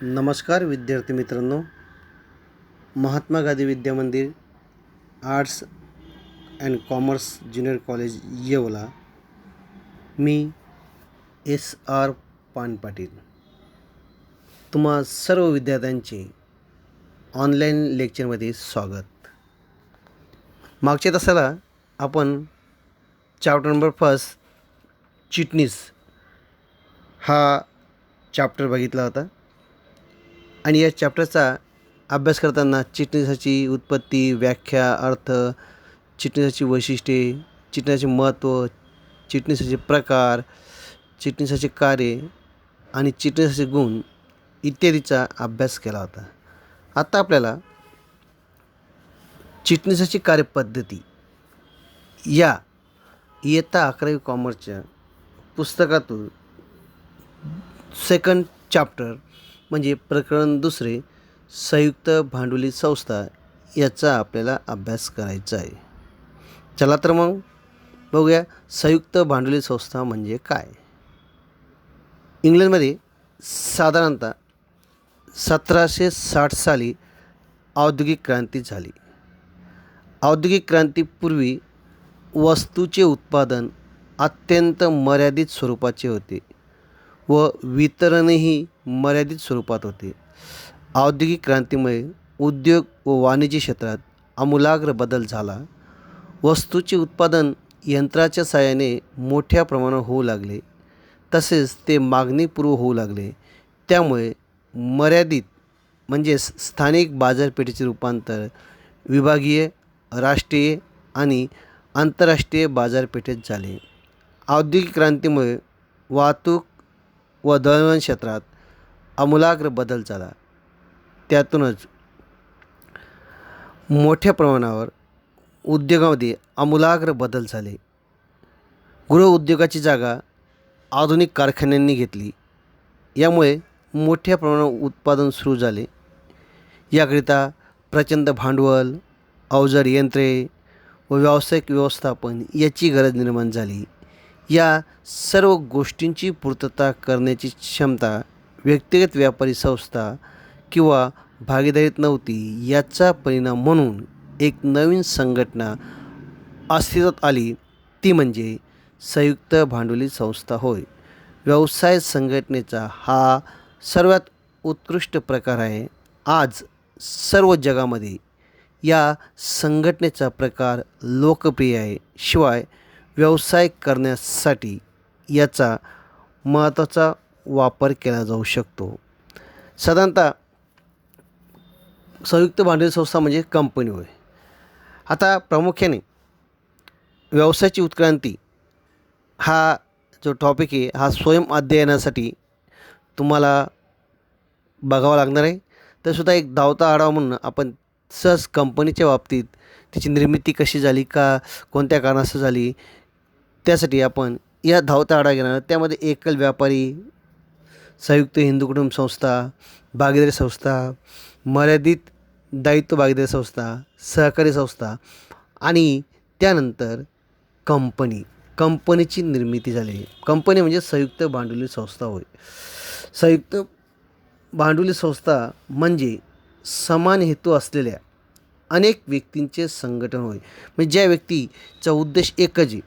नमस्कार विद्यार्थी मित्रांनो, महात्मा गांधी विद्या मंदिर arts and commerce junior college Yeola. Me SR Panpatil तुम्हा सर्व विद्यार्थ्यांचे ऑनलाईन लेक्चरमध्ये स्वागत. मागच्या तासाला आपण चॅप्टर नंबर 1 चिटणीस हा चॅप्टर बघितला होता आणि या चॅप्टरचा अभ्यास करताना चिटणीसाची उत्पत्ती, व्याख्या, अर्थ, चिटणीसाची वैशिष्ट्ये, चिटणीसाचे महत्त्व, चिटणीसाचे प्रकार, चिटणीसाचे कार्य आणि चिटणीसाचे गुण इत्यादीचा अभ्यास केला होता. आता आपल्याला चिटणीसाची कार्यपद्धती या इयत्ता 11वी कॉमर्सच्या पुस्तकातून सेकंड चॅप्टर म्हणजे प्रकरण 2 संयुक्त भांडवली संस्था याचा आपल्याला अभ्यास करायचा आहे. चला तर मग बघूया संयुक्त भांडवली संस्था म्हणजे काय. इंग्लंडमध्ये साधारणतः 1760 साली औद्योगिक क्रांती झाली. औद्योगिक क्रांतीपूर्वी वस्तूचे उत्पादन अत्यंत मर्यादित स्वरूपाचे होते व वितरणही मर्यादित स्वरूपात होते. औद्योगिक क्रांतीमुळे उद्योग व वाणिज्य क्षेत्रात आमूलाग्र बदल झाला. वस्तूचे उत्पादन यंत्राच्या साहाय्याने मोठ्या प्रमाणावर होऊ लागले, तसेच ते मागणीपूर्व होऊ लागले. त्यामुळे मर्यादित म्हणजे स्थानिक बाजारपेठेचे रूपांतर विभागीय, राष्ट्रीय आणि आंतरराष्ट्रीय बाजारपेठेत झाले. औद्योगिक क्रांतीमुळे वाहतूक व दळणवळण क्षेत्रात आमूलाग्र बदल झाला. त्यातूनच मोठ्या प्रमाणावर उद्योगामध्ये आमूलाग्र बदल झाले. गृहउद्योगाची जागा आधुनिक कारखान्यांनी घेतली. यामुळे मोठ्या प्रमाणावर उत्पादन सुरू झाले. याकरिता प्रचंड भांडवल, अवजड यंत्रे व व्यावसायिक व्यवस्थापन याची गरज निर्माण झाली. या सर्व गोष्टींची पूर्तता करण्याची क्षमता व्यक्तिगत व्यापारी संस्था किंवा भागीदारीत नव्हती. याचा परिणाम म्हणून एक नवीन संघटना अस्तित्वात आली, ती म्हणजे संयुक्त भांडवली संस्था होय. व्यवसाय संघटनेचा हा सर्वात उत्कृष्ट प्रकार आहे. आज सर्व जगामध्ये या संघटनेचा प्रकार लोकप्रिय आहे. शिवाय व्यवसाय करण्यासाठी याचा महत्त्वाचा वापर केला जाऊ शकतो. साधारणतः संयुक्त भांडवली संस्था म्हणजे कंपनी होय. आता प्रामुख्याने व्यवसायाची उत्क्रांती हा जो टॉपिक आहे हा स्वयं अध्ययनासाठी तुम्हाला बघावा लागणार आहे. तरीसुद्धा एक धावता आढावा म्हणून आपण सहज कंपनीच्या बाबतीत तिची निर्मिती कशी झाली, का कोणत्या कारणास्तव झाली, त्यासाठी आपण या धावता आढावा घेणार. त्यामध्ये एकल व्यापारी, संयुक्त हिंदू कुटुंब संस्था, भागीदारी संस्था, मर्यादित दायित्व भागीदारी संस्था, सहकारी संस्था आणि त्यानंतर कंपनीची निर्मिती झाली. कंपनी म्हणजे संयुक्त भांडवली संस्था होय. संयुक्त भांडवली संस्था म्हणजे समान हेतू असलेल्या अनेक व्यक्तींचे संघटन होय. म्हणजे ज्या व्यक्तीचा उद्देश एकच आहे,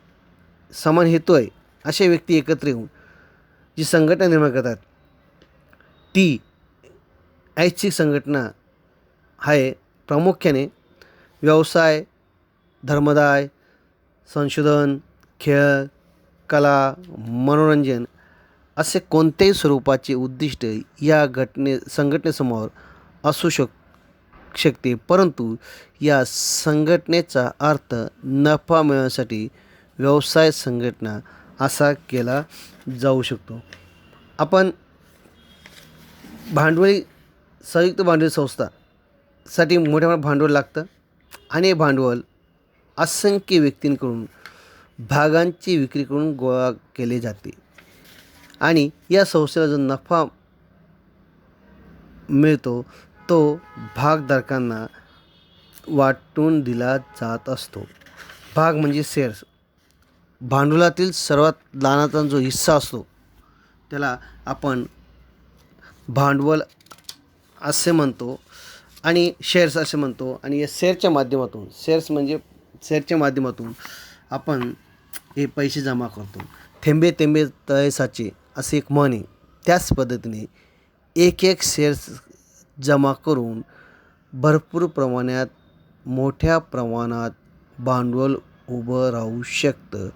समान हेतू आहे, अशा व्यक्ती एकत्र येऊन जी संघटना निर्माण करतात ती ऐच्छिक संघटना आहे. प्रामुख्याने व्यवसाय, धर्मादाय, संशोधन, खेळ, कला, मनोरंजन असे कोणत्याही स्वरूपाचे उद्दिष्ट या संघटनेसमोर असू शकते, परंतु या संघटनेचा अर्थ नफा मिळवण्यासाठी व्यवसाय संघटना असा केला जाऊ शकतो. आपण संयुक्त भांडवली संस्थासाठी मोठ्या प्रमाणात भांडवल लागतं आणि हे भांडवल असंख्य व्यक्तींकडून भागांची विक्री करून गोळा केले जाते आणि या संस्थेला जो नफा मिळतो तो भागधारकांना वाटून दिला जात असतो. भाग म्हणजे शेअर्स. भांडवलातील सर्वात लहानाचा जो हिस्सा असतो त्याला आपण भांडवल असे म्हणतो आणि शेअर्स असे म्हणतो. आणि या शेअरच्या माध्यमातून आपण हे पैसे जमा करतो. थेंबे थेंबे तळे साचे असे एक म्हण आहे. त्याच पद्धतीने एक एक शेअर्स जमा करून भरपूर प्रमाणात मोठ्या प्रमाणात भांडवल उभं राहू शकतं.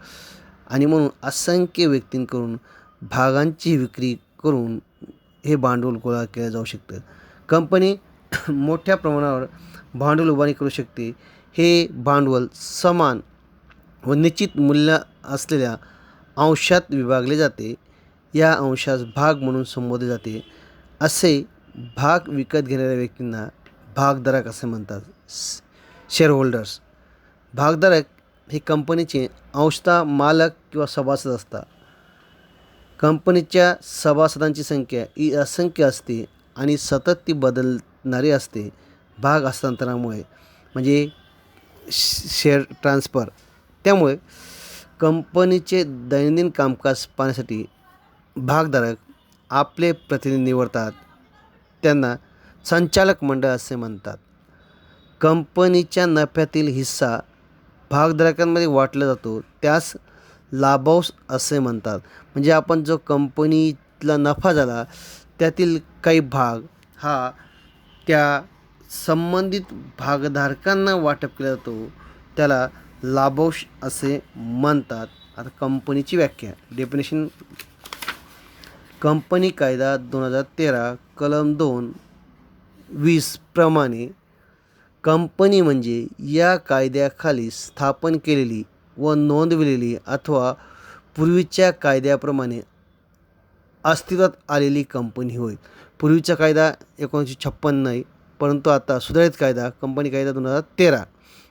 आणि म्हणून असंख्य व्यक्तींकडून भागांची विक्री करून हे भांडवल गोळा केलं जाऊ शकतं. कंपनी मोठ्या प्रमाणावर भांडवल उभारणी करू शकते. हे भांडवल समान व निश्चित मूल्य असलेल्या अंशात विभागले जाते. या अंशास भाग म्हणून संबोधले जाते. असे भाग विकत घेणाऱ्या व्यक्तींना भागधारक असे म्हणतात. शेअरहोल्डर्स. भागधारक हे कंपनीचे अंशतः मालक किंवा सभासद असतात. कंपनीच्या सभासदांची संख्या ही असंख्य असते आणि सतत ती बदलणारी असते. भाग हस्तांतरणामुळे म्हणजे शेअर ट्रान्सफर. त्यामुळे कंपनीचे दैनंदिन कामकाज पाहण्यासाठी भागधारक आपले प्रतिनिधी निवडतात. त्यांना संचालक मंडळ असे म्हणतात. कंपनीच्या नफ्यातील हिस्सा भागधारकांमध्ये वाटला जातो. त्यास लाभांश असे म्हणतात. म्हणजे आपण जो कंपनीला नफा झाला त्यातील काही भाग हा त्या संबंधित भागधारकांना वाटप केला जातो. त्याला लाभांश असे म्हणतात. आता कंपनीची व्याख्या, डेफिनेशन. कंपनी कायदा 2013 कलम 2(20) प्रमाणे कंपनी म्हणजे या कायद्याखाली स्थापन केलेली व नोंदविलेली अथवा पूर्वीच्या कायद्याप्रमाणे अस्तित्वात आलेली कंपनी होय. पूर्वीचा कायदा 1956 आहे, परंतु आता सुधारित कायदा कंपनी कायदा 2013.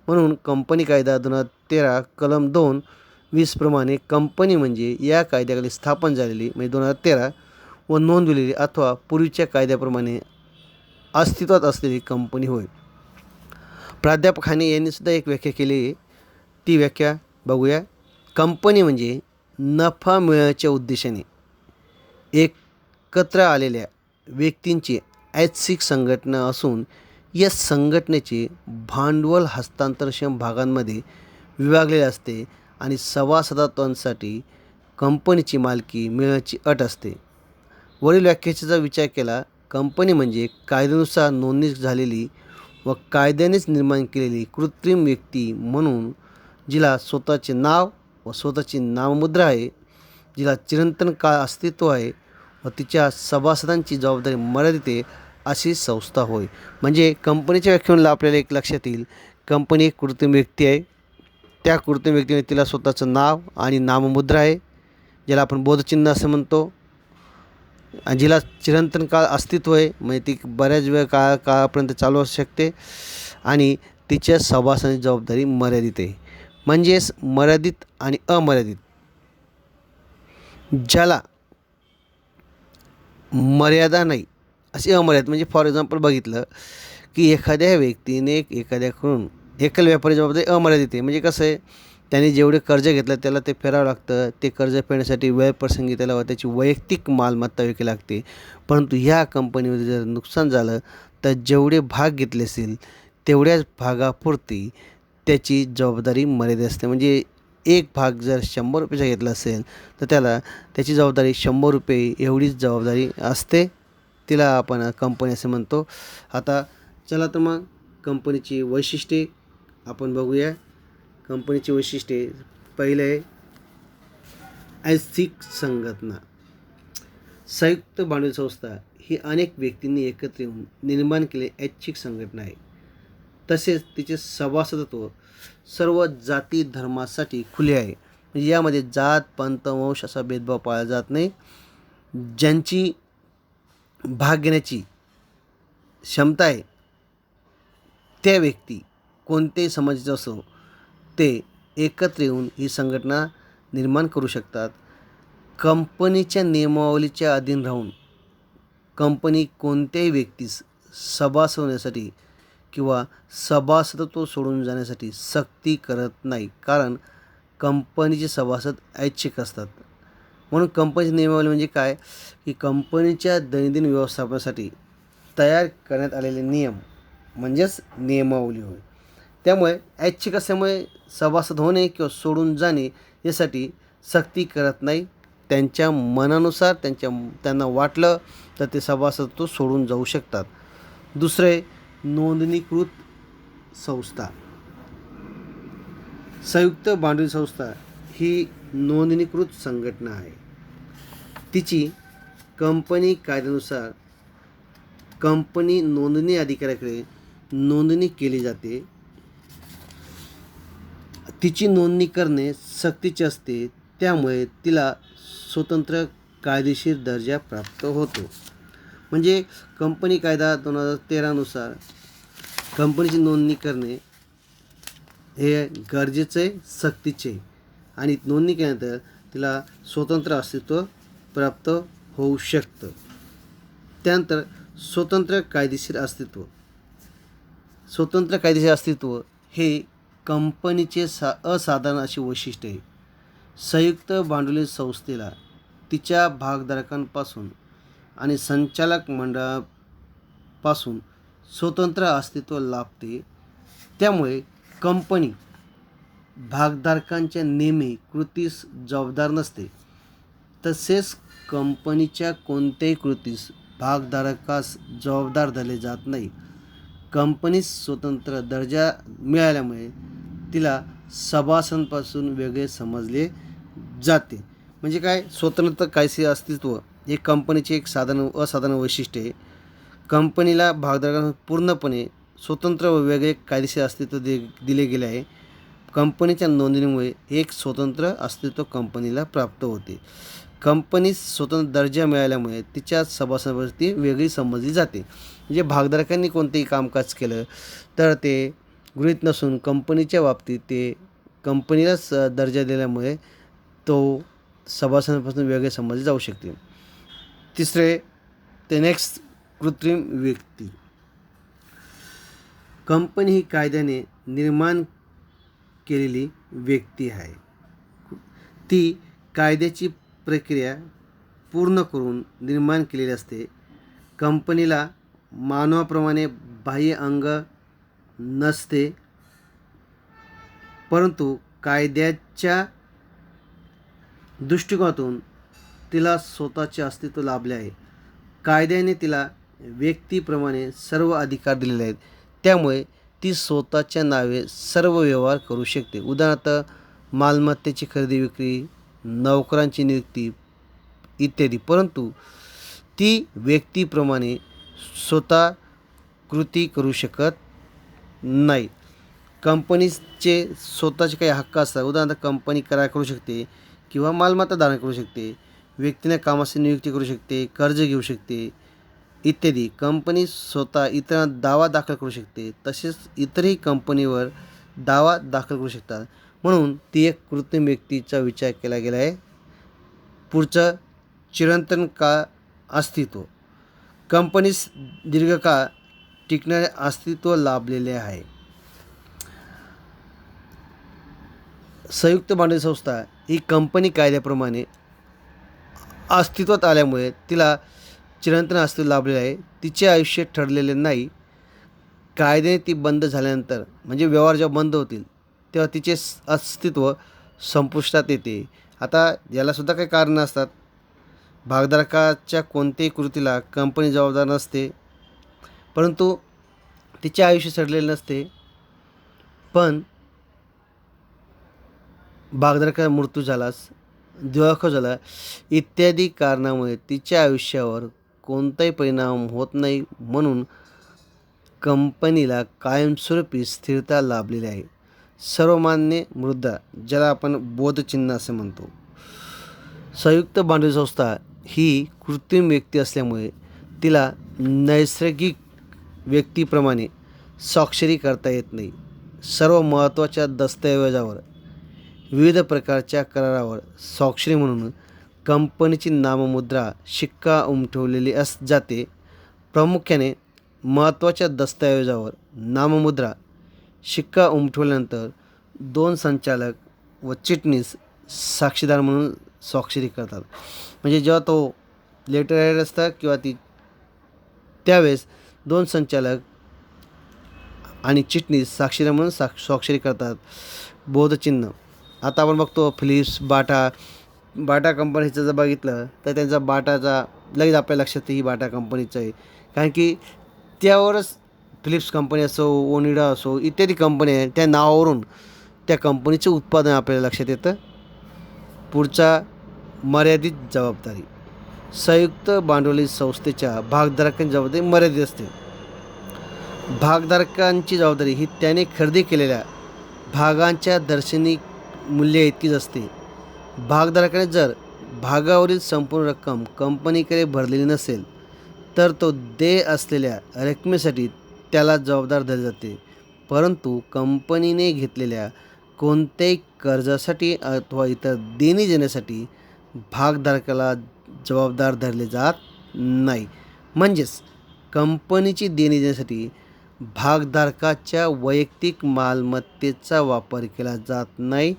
म्हणून कंपनी कायदा 2013 कलम 2(20) प्रमाणे कंपनी म्हणजे या कायद्याखाली स्थापन झालेली म्हणजे 2013 व नोंदविलेली अथवा पूर्वीच्या कायद्याप्रमाणे अस्तित्वात असलेली कंपनी होय. प्राध्यापक हाने यांनी सुद्धा एक व्याख्या केली आहे. ती व्याख्या बघूया. कंपनी म्हणजे नफा मिळवण्याच्या उद्देशाने एकत्र आलेल्या व्यक्तींची ऐच्छिक संघटना असून या संघटनेचे भांडवल हस्तांतरण भागांमध्ये विभागलेले असते आणि सभासदांसाठी कंपनीची मालकी मिळण्याची अट असते. वरील व्याख्येचा जर विचार केला, कंपनी म्हणजे कायद्यानुसार नोंदणी झालेली व कायद्यानेच निर्माण केलेली कृत्रिम व्यक्ती म्हणून जिला स्वतःचे नाव व स्वतःची नाममुद्रा आहे, जिला चिरंतन काळ अस्तित्व आहे व तिच्या सभासदांची जबाबदारी मर्यादित आहे अशी संस्था होय. म्हणजे कंपनीच्या व्याख्येला आपल्याला एक लक्षात येईल, कंपनी एक कृत्रिम व्यक्ती आहे. त्या कृत्रिम व्यक्तीने तिला स्वतःचं नाव आणि नाममुद्रा आहे, ज्याला आपण बोधचिन्ह असं म्हणतो, आणि जिला चिरंतन काळ अस्तित्व आहे म्हणजे ती बऱ्याच वेळ काळापर्यंत चालू असू शकते आणि तिच्या सभासदांची जबाबदारी मर्यादित आहे. म्हणजेच मर्यादित आणि अमर्यादित. ज्याला मर्यादा नाही अशी अमर्यादित. म्हणजे फॉर एक्झाम्पल बघितलं की एखाद्या व्यक्तीने एखाद्याकडून एकल व्यापारी जबाबदारी अमर्यादित आहे. म्हणजे कसं आहे, त्याने जेवढे कर्ज घेतलं त्याला ते फेडावं लागतं. ते कर्ज फेडण्यासाठी वेळप्रसंगी त्याला त्याची वैयक्तिक मालमत्ता विकावी लागते. परंतु ह्या कंपनीमध्ये जर नुकसान झालं तर जेवढे भाग घेतले असेल तेवढ्याच भागापुरती त्याची जबाबदारी मर्यादित असते. म्हणजे एक भाग जर 100 रुपयाचा घेतला असेल तर त्याला त्याची जबाबदारी 100 रुपये एवढीच जबाबदारी असते. तिला आपण कंपनी असे म्हणतो. आता चला तर मग कंपनीची वैशिष्ट्ये आपण बघूया. कंपनीची वैशिष्ट्ये, पहिले आहे ऐच्छिक संघटना. संयुक्त भांडवल संस्था ही अनेक व्यक्तींनी एकत्र येऊन निर्माण केलेली ऐच्छिक संघटना आहे. तसेच तिचे सभासदत्व सर्व जाती धर्मासाठी खुले आहे. म्हणजे यामध्ये जात पंथ वंश असा भेदभाव पाळला जात नाही. ज्यांची भाग घेण्याची क्षमता आहे त्या व्यक्ती कोणत्याही समाजाचे असो ते एकत्र येऊन ही संघटना निर्माण करू शकतात. कंपनीच्या नियमावलीच्या अधीन राहून कंपनी कोणत्याही व्यक्तीस सभासद होण्यासाठी किंवा सभासदत्व सोडून जाण्यासाठी सक्ती करत नाही, कारण कंपनीचे सभासद ऐच्छिक असतात. म्हणून कंपनीची नियमावली म्हणजे काय की कंपनीच्या दैनंदिन व्यवस्थापनासाठी तयार करण्यात आलेले नियम म्हणजेच नियमावली होय. त्यामुळे ऐच्छिक असल्यामुळे सभासद होणे किंवा सोडून जाणे यासाठी सक्ती करत नाही. त्यांच्या मनानुसार त्यांना वाटलं तर ते सभासदत्व सोडून जाऊ शकतात. दुसरे, नोंदणीकृत संस्था. संयुक्त भांडवली संस्था ही नोंदणीकृत संघटना आहे. तिची कंपनी कायद्यानुसार कंपनी नोंदणी अधिकाऱ्याकडे नोंदणी केली जाते. तिची नोंदणी करणे सक्तीचे असते, त्यामुळे तिला स्वतंत्र कायदेशीर दर्जा प्राप्त होतो. म्हणजे कंपनी कायदा 2013नुसार कंपनीची नोंदणी करणे हे गरजेचं आहे, सक्तीचे आहे. आणि नोंदणी केल्यानंतर तिला स्वतंत्र अस्तित्व प्राप्त होऊ शकतं. त्यानंतर स्वतंत्र कायदेशीर अस्तित्व. स्वतंत्र कायदेशीर अस्तित्व हे कंपनीचे असाधारण अशी वैशिष्ट्य आहे. संयुक्त भांडवली संस्थेला तिच्या भागधारकांपासून आणि संचालक मंडळापासून स्वतंत्र अस्तित्व लाभते. त्यामुळे कंपनी भागधारकांच्या नेहमी कृतीस जबाबदार नसते. तसेच कंपनीच्या कोणत्याही कृतीस भागधारकास जबाबदार धरले जात नाही. कंपनीस स्वतंत्र दर्जा मिळाल्यामुळे तिला सभासदांपासून वेगळे समजले जाते. म्हणजे काय, स्वतंत्र कायदेशीर अस्तित्व हे कंपनीचे एक असाधारण वैशिष्ट्य आहे. कंपनीला भागधारकांना पूर्णपणे स्वतंत्र व वेगळे कायदेशीर अस्तित्व दिले गेले आहे. कंपनीच्या नोंदणीमुळे एक स्वतंत्र अस्तित्व कंपनीला प्राप्त होते. कंपनीस स्वतंत्र दर्जा मिळाल्यामुळे तिच्या सभासदांवरती वेगळी समजली जाते. म्हणजे भागधारकांनी कोणतेही कामकाज केलं तर ते गृहीत नसून कंपनीच्या बाबतीत ते कंपनीलाच दर्जा दिल्यामुळे तो सभासदांपासून वेगळे समजले जाऊ शकते. तिसरे, ते नेक्स्ट, कृत्रिम व्यक्ती. कंपनी ही कायद्याने निर्माण केलेली व्यक्ती आहे. ती कायद्याची प्रक्रिया पूर्ण करून निर्माण केलेली असते. कंपनीला मानवाप्रमाणे बाह्य अंग नसते, परंतु कायद्याच्या दृष्टिकोनातून तिला स्वतःचे अस्तित्व लाभले आहे. कायद्याने तिला व्यक्तीप्रमाणे सर्व अधिकार दिलेले आहेत. त्यामुळे ती स्वतःच्या नावे सर्व व्यवहार करू शकते. उदाहरणार्थ मालमत्तेची खरेदी विक्री, नोकरांची नियुक्ती इत्यादी. परंतु ती व्यक्तीप्रमाणे स्वतः कृती करू शकत नाही. कंपनीचे स्वतःचे काही हक्क असतात. उदाहरणार्थ कंपनी करार करू शकते किंवा मालमत्ता धारण करू शकते. व्यक्तीने कामाची नियुक्ती करू शकते, कर्ज घेऊ शकते इत्यादी. कंपनी स्वतः इतरांना दावा दाखल करू शकते. तसेच इतरही कंपनीवर दावा दाखल करू शकतात. म्हणून ती एक कृत्रिम व्यक्तीचा विचार केला गेला आहे. पुढचं, चिरंतन काळ अस्तित्व. कंपनीस दीर्घकाळ टिकणारे अस्तित्व लाभलेले आहे. संयुक्त भांडवली संस्था ही कंपनी कायद्याप्रमाणे अस्तित्वात आल्यामुळे तिला चिरंतन अस्तित्व लाभलेले आहे. तिचे आयुष्य ठरलेले नाही. कायद्याने ती बंद झाल्यानंतर, म्हणजे व्यवहार जेव्हा बंद होतील तेव्हा तिचे अस्तित्व संपुष्टात येते. आता यालासुद्धा काही कारणं असतात. भागधारकाच्या कोणत्याही कृतीला कंपनी जबाबदार नसते, परंतु तिचे आयुष्य ठरलेले नसते. पण भागधारकाचा मृत्यू झालास, दिवाळखोर झाला इत्यादी कारणामुळे तिच्या आयुष्यावर कोणताही परिणाम होत नाही. म्हणून कंपनीला कायमस्वरूपी स्थिरता लाभलेली आहे. सर्वमान्य मुद्रा, ज्याला आपण बोधचिन्ह असे म्हणतो. संयुक्त भांडवली संस्था ही कृत्रिम व्यक्ती असल्यामुळे तिला नैसर्गिक व्यक्तीप्रमाणे स्वाक्षरी करता येत नाही. सर्व महत्त्वाच्या दस्तऐवजावर, विविध प्रकारच्या करारावर स्वाक्षरी म्हणून कंपनीची नाममुद्रा, शिक्का उमटवलेली जाते. प्रामुख्याने महत्त्वाच्या दस्तऐवजावर नाममुद्रा, शिक्का उमटवल्यानंतर 2 संचालक व चिटणीस साक्षीदार म्हणून स्वाक्षरी करतात. म्हणजे जेव्हा तो लेटर राईटर असतं किंवा त्यावेळेस 2 संचालक आणि चिटणीस साक्षीदार म्हणून स्वाक्षरी करतात. बोधचिन्ह आता आपण बघतो फिलिप्स, बाटा कंपनीचं जर बघितलं तर त्यांचा बाटाचा लगेच आपल्या लक्षात ही बाटा कंपनीचं आहे. कारण की त्यावरच फिलिप्स कंपनी असो, ओनिडा असो इत्यादी कंपनी आहेत, त्या नावावरून त्या कंपनीचं उत्पादन आपल्याला लक्षात येतं. पुढचा मर्यादित जबाबदारी. संयुक्त भांडवली संस्थेच्या भागधारकांची जबाबदारी मर्यादित असते. भागधारकांची जबाबदारी ही त्याने खरेदी केलेल्या भागांच्या दर्शनी मूल्य इतकीच असते. भागधारकाने जर भागावरील संपूर्ण रक्कम कंपनीकडे भरलेली नसेल तर तो देय असलेल्या रकमेसाठी त्याला जबाबदार धरले जाते. परंतु कंपनीने घेतलेल्या कोणत्याही कर्जासाठी अथवा इतर देणी देण्यासाठी भागधारकाला जबाबदार धरले जात नाही. म्हणजेच कंपनीची देणी देण्यासाठी भागधारकाच्या वैयक्तिक मालमत्तेचा वापर केला जात नाही.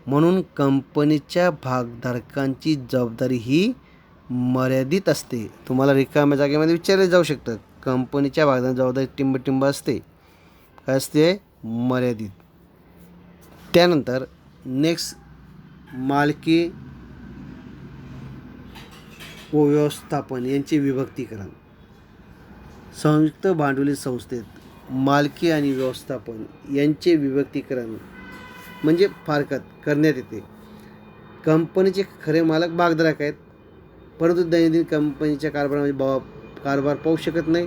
म्हणून कंपनीच्या भागधारकांची जबाबदारी ही मर्यादित असते. तुम्हाला रिकाम्या जागेमध्ये विचारले जाऊ शकतं, कंपनीच्या भागधारकांची जबाबदारी टिंब असते, काय असते? मर्यादित. त्यानंतर नेक्स्ट मालकी व व्यवस्थापन यांचे विभक्तीकरण. संयुक्त भांडवली संस्थेत मालकी आणि व्यवस्थापन यांचे विभक्तीकरण म्हणजे फारकत करण्यात येते. कंपनीचे खरे मालक भागधारक आहेत, परंतु दैनंदिन कंपनीच्या कारभारामध्ये कारभार पाहू शकत नाही,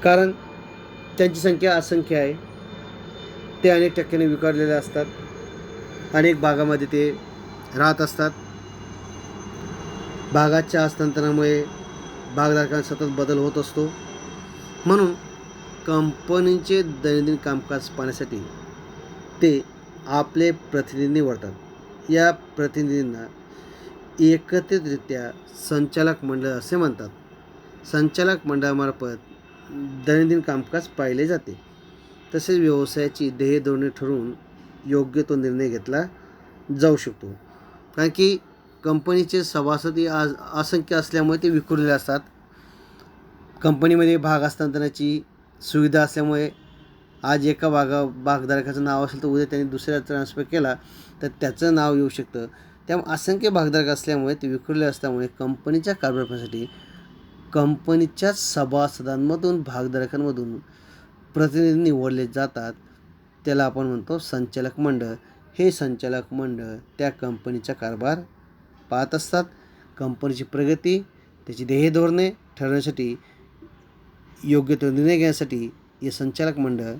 कारण त्यांची संख्या असंख्य आहे. ते अनेक टक्क्याने विखुरलेले असतात, अनेक भागामध्ये ते राहत असतात. भागाच्या हस्तांतरणामुळे भागधारकांना सतत बदल होत असतो. म्हणून कंपनीचे दैनंदिन कामकाज पाहण्यासाठी ते आपले प्रतिनिधी निवडतात. या प्रतिनिधींना एकत्रितरित्या संचालक मंडळ असे म्हणतात. संचालक मंडळामार्फत दैनंदिन कामकाज पाहिले जाते. तसेच व्यवसायाची ध्येय धोरणे ठरवून योग्य तो निर्णय घेतला जाऊ शकतो. कारण की कंपनीचे सभासद असंख्य असल्यामुळे ते विखुरलेले असतात. कंपनीमध्ये भाग हस्तांतरणाची सुविधा असल्यामुळे आज एका भागधारकाचं नाव असेल तर उद्या त्यांनी दुसऱ्या ट्रान्सफर केला तर त्याचं नाव येऊ शकतं. त्यामुळे असंख्य भागधारक असल्यामुळे ते विखुरले असल्यामुळे कंपनीच्या कारभारासाठी कंपनीच्याच सभासदांमधून भागधारकांमधून प्रतिनिधी निवडले जातात. त्याला आपण म्हणतो संचालक मंडळ. हे संचालक मंडळ त्या कंपनीचा कारभार पाहत असतात. कंपनीची प्रगती, त्याची ध्येय धोरणे ठरवण्यासाठी, योग्य तो निर्णय घेण्यासाठी हे संचालक मंडळ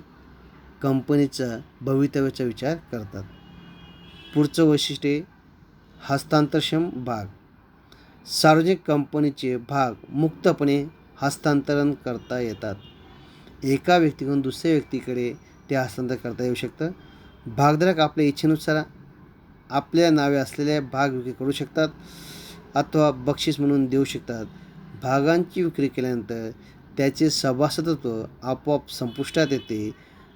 कंपनीचा भवितव्याचा विचार करतात. पुढचं वैशिष्ट्य हस्तांतरक्षम भाग. सार्वजनिक कंपनीचे भाग मुक्तपणे हस्तांतरण करता येतात. एका व्यक्तीकडून दुसऱ्या व्यक्तीकडे ते हस्तांतर करता येऊ शकतं. भागधारक आपल्या इच्छेनुसार आपल्या नावे असलेल्या भाग विक्री करू शकतात अथवा बक्षीस म्हणून देऊ शकतात. भागांची विक्री केल्यानंतर त्याचे सभासदत्व आपोआप संपुष्टात येते.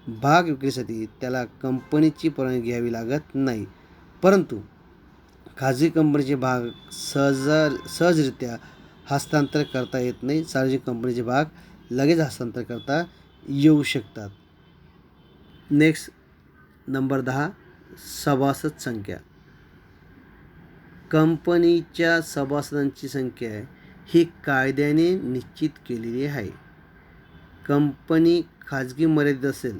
भाग विक्रीसाठी त्याला कंपनीची परवानगी घ्यावी लागत नाही. परंतु खाजगी कंपनीचे भाग सहजरित्या हस्तांतर करता येत नाही. सार्वजनिक कंपनीचे भाग लगेच हस्तांतर करता येऊ शकतात. नेक्स्ट नंबर 10 सभासद संख्या. कंपनीच्या सभासदांची संख्या ही कायद्याने निश्चित केलेली आहे. कंपनी खाजगी मर्यादित असेल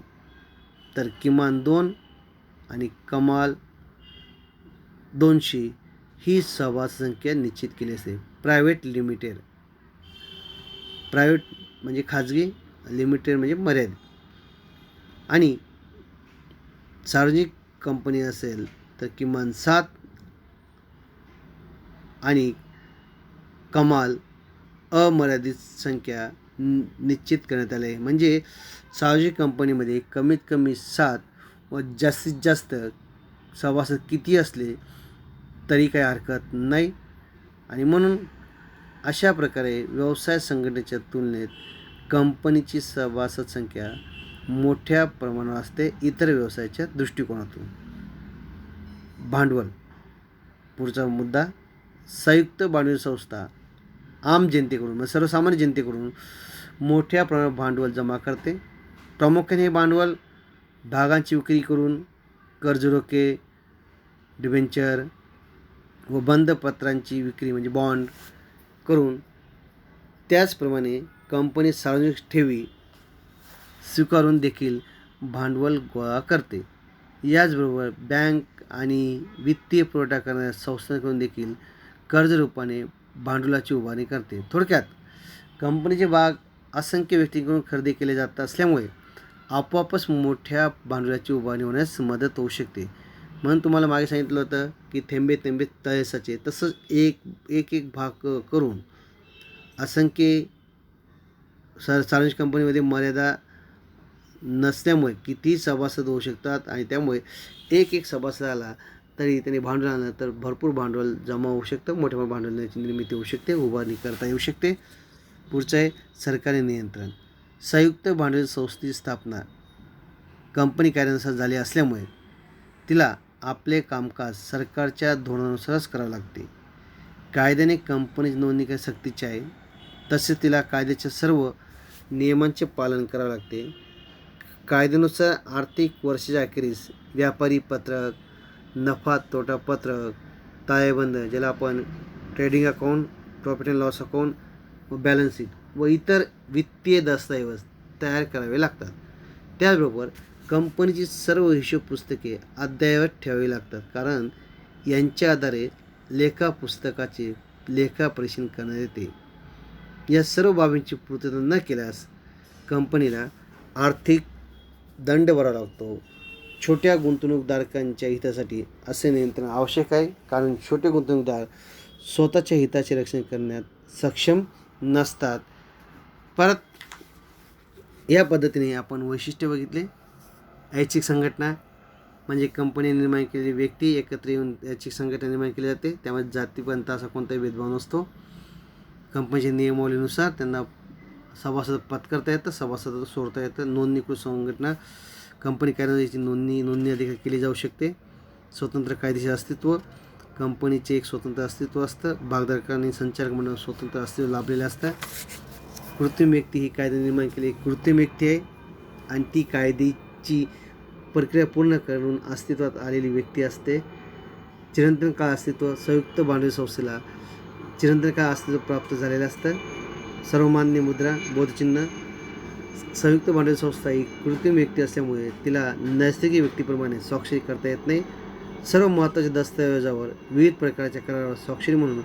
तर किमान 2 आणि कमाल 200 ही सभासद संख्या निश्चित केली असते. प्रायव्हेट म्हणजे खाजगी, लिमिटेड म्हणजे मर्यादित. आणि सार्वजनिक कंपनी असेल तर किमान 7 आणि कमाल अमर्यादित संख्या निश्चित करण्यात आले. म्हणजे सार्वजनिक कंपनीमध्ये कमीत कमी 7 व जास्तीत जास्त सभासद किती असले तरी काही हरकत नाही. आणि म्हणून अशा प्रकारे व्यवसाय संघटनेच्या तुलनेत कंपनीची सभासद संख्या मोठ्या प्रमाणावर असते इतर व्यवसायाच्या दृष्टिकोनातून. भांडवल. पुढचा मुद्दा संयुक्त भांडवली संस्था आम जनतेकडून म्हणजे सर्वसामान्य जनतेकडून मोठ्या प्रमाणात भांडवल जमा करते. प्रामुख्याने हे भांडवल भागांची विक्री करून, कर्ज रोखे, डिबेंचर व बंद पत्रांची विक्री म्हणजे बॉन्ड करून, त्याचप्रमाणे कंपनी सार्वजनिक ठेवी स्वीकारून देखील भांडवल गोळा करते. याचबरोबर बँक आणि वित्तीय पुरवठा करणाऱ्या संस्थांकडून देखील कर्ज रूपाने भांडवलाची उभारणी करते. थोडक्यात कंपनीचे भाग असंख्य व्यक्तींकडून खरेदी केले जात असल्यामुळे आपोआपच मोठ्या भांडवलाची उभारणी होण्यास मदत होऊ शकते. म्हणून तुम्हाला मागे सांगितलं होतं की थेंबे थेंबे तळे साचे, तसंच एक भाग करून असंख्य सार्वजनिक कंपनीमध्ये मर्यादा नसल्यामुळे कितीही सभासद होऊ शकतात आणि त्यामुळे एक सभासद आला तरी त्यांनी भांडवल आणलं तर भरपूर भांडवल जमा होऊ शकतं, मोठ्या भांडवलाची निर्मिती होऊ शकते, उभारणी करता येऊ शकते. पुढचं आहे सरकारी नियंत्रण. संयुक्त भांडवल संस्थेची स्थापना कंपनी कायद्यानुसार झाली असल्यामुळे तिला आपले कामकाज सरकारच्या धोरणानुसारच करावं लागते. कायद्याने कंपनीची नोंदणी काही सक्तीची आहे, तसेच तिला कायद्याच्या सर्व नियमांचे पालन करावे लागते. कायद्यानुसार आर्थिक वर्षाच्या अखेरीस व्यापारी पत्रक, नफा तोटा पत्रक, ताळेबंद ज्याला आपण trading account, profit and loss account व बॅलन्स शीट व इतर वित्तीय दस्तऐवज तयार करावे लागतात. त्याचबरोबर कंपनीची सर्व हिशोब पुस्तके अद्ययावत ठेवावी लागतात, कारण यांच्या आधारे लेखापुस्तकाचे लेखापरीक्षण करण्यात येते. या सर्व बाबींची पूर्तता न केल्यास कंपनीला आर्थिक दंड भरावा लागतो. छोट्या गुंतवणूकदारांच्या हितासाठी असे नियंत्रण आवश्यक आहे, कारण छोटे गुंतवणूकदार स्वतःच्या हिताचे रक्षण करण्यात सक्षम नसतात. परत या पद्धतीने आपण वैशिष्ट्य बघितले. ऐच्छिक संघटना म्हणजे कंपनी निर्माण केलेली व्यक्ती एकत्र येऊन ऐच्छिक संघटना निर्माण केली जाते. त्यामध्ये जातीपंथ असा कोणताही भेदभाव नसतो. कंपनीच्या नियमावलीनुसार त्यांना सभासद पत्करता येतं, सभासद सोडता येतं. नोंदणीकृत संघटना कंपनी कायद्याची नोंदणी अधिकार केली जाऊ शकते. स्वतंत्र कायदेशीर अस्तित्व, कंपनीचे एक स्वतंत्र अस्तित्व असतं. भागधारकांनी संचालक मंडळ स्वतंत्र अस्तित्व लाभलेलं असतं. कृत्रिम व्यक्ती ही कायदा निर्माण केलेली एक कृत्रिम व्यक्ती आहे आणि ती कायद्याची प्रक्रिया पूर्ण करून अस्तित्वात आलेली व्यक्ती असते. चिरंतन काळ अस्तित्व, संयुक्त भांडवली संस्थेला चिरंतन काळ अस्तित्व प्राप्त झालेलं असतं. सर्वमान्य मुद्रा, बोधचिन्ह. संयुक्त भांडवली संस्था ही कृत्रिम व्यक्ती असल्यामुळे तिला नैसर्गिक व्यक्तीप्रमाणे स्वाक्षरी करता येत नाही. सर्व महत्त्वाच्या दस्तऐवजावर विविध प्रकारच्या करारावर स्वाक्षरी म्हणून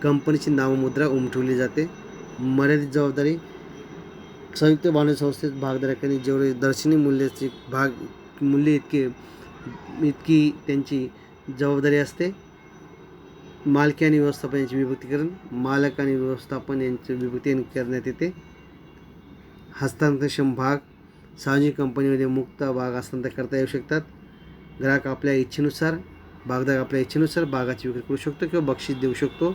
कंपनीची नाममुद्रा उमटवली जाते. मर्यादित जबाबदारी. संयुक्त भांडवली संस्थेत भागधारकांनी जेवढे दर्शनी मूल्याचे मूल्य इतकी त्यांची जबाबदारी असते. मालकी आणि व्यवस्थापन यांचे विभक्तीकरण. मालक आणि व्यवस्थापन यांचे विभक्तीकरण करण्यात येते. हस्तांतरण भाग. सार्वजनिक कंपनीमध्ये मुक्त भाग हस्तांतर करता येऊ शकतात. ग्राहक आपल्या इच्छेनुसार, भागधारक आपल्या इच्छेनुसार भागाची विक्री करू शकतो किंवा बक्षीस देऊ शकतो.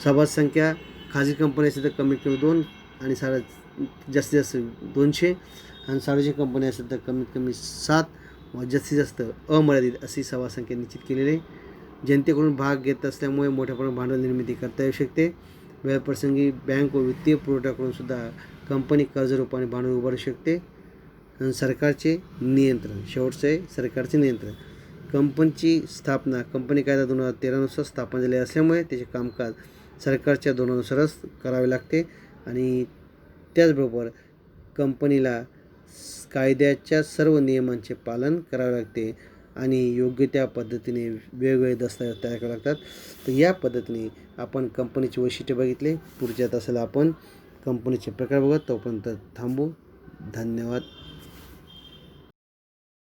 सभासद संख्या. खाजगी कंपनी असेल तर कमीत कमी 2 आणि जास्तीत जास्त 200 आणि सार्वजनिक कंपनी असेल तर कमीत कमी 7 व जास्तीत जास्त अमर्यादित अशी सभासद संख्या निश्चित केलेली आहे. जनतेकडून भाग घेत असल्यामुळे मोठ्या प्रमाणात भांडवल निर्मिती करता येऊ शकते. वेळप्रसंगी बँक व वित्तीय पुरवठ्याकडून सुद्धा कंपनी कर्ज रूपाने भांडवल उभारू शकते. सरकारचे नियंत्रण. शेवटचं आहे सरकारचे नियंत्रण. कंपनीची स्थापना कंपनी कायदा 2013 नुसार स्थापन झाले असल्यामुळे त्याचे कामकाज सरकारच्या धोरणानुसारच करावे लागते आणि त्याचबरोबर कंपनीला कायद्याच्या सर्व नियमांचे पालन करावे लागते आणि योग्य त्या पद्धतीने वेगवेगळे दस्तऐवज तयार करावे लागतात. तर या पद्धतीने आपण कंपनीचे वैशिष्ट्य बघितले. पुढच्या तासाला आपण कंपनीचे प्रकार बघत. तोपर्यंत थांबू. धन्यवाद.